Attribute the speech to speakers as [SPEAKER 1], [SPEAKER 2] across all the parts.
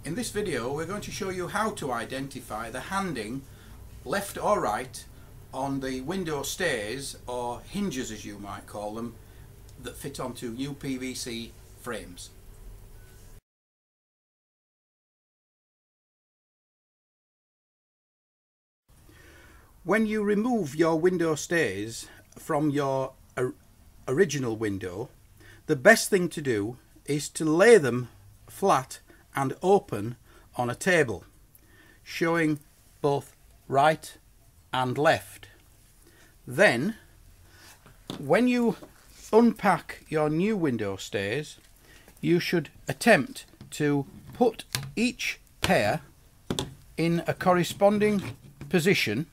[SPEAKER 1] In this video we're going to show you how to identify the handing left or right on the window stays, or hinges as you might call them, that fit onto UPVC frames. When you remove your window stays from your original window, the best thing to do is to lay them flat and open on a table, showing both right and left. Then, when you unpack your new window stays, you should attempt to put each pair in a corresponding position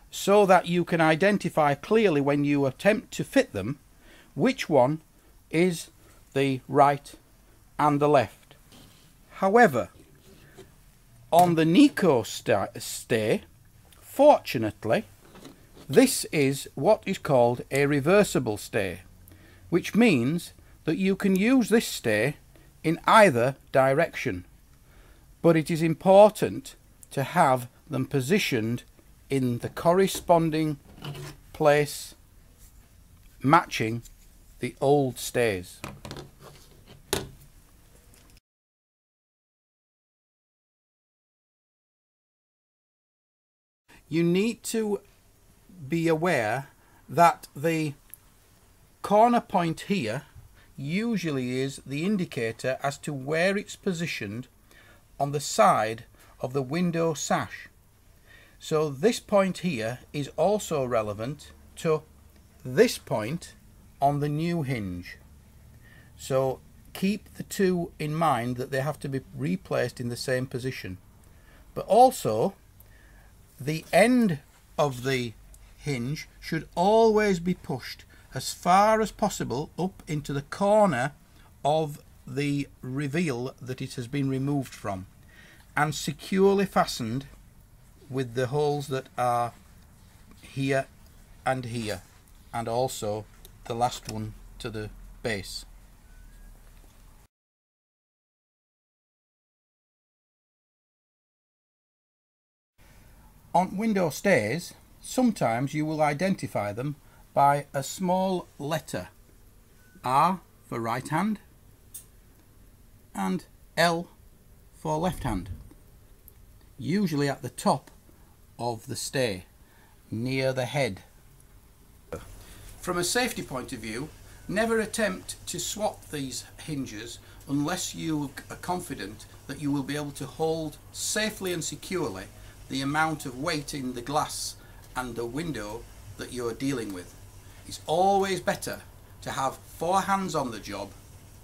[SPEAKER 1] so that you can identify clearly when you attempt to fit them which one is the right and the left. However, on the Nico stay, fortunately, this is what is called a reversible stay, which means that you can use this stay in either direction, but it is important to have them positioned in the corresponding place matching the old stays. You need to be aware that the corner point here usually is the indicator as to where it's positioned on the side of the window sash. So this point here is also relevant to this point on the new hinge. So keep the two in mind, that they have to be replaced in the same position. But also the end of the hinge should always be pushed as far as possible up into the corner of the reveal that it has been removed from, and securely fastened with the holes that are here and here, and also the last one to the base. On window stays, sometimes you will identify them by a small letter, R for right hand and L for left hand, usually at the top of the stay, near the head. From a safety point of view, never attempt to swap these hinges unless you are confident that you will be able to hold safely and securely the amount of weight in the glass and the window that you are dealing with. It's always better to have 4 hands on the job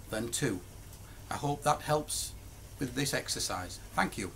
[SPEAKER 1] than 2. I hope that helps with this exercise. Thank you.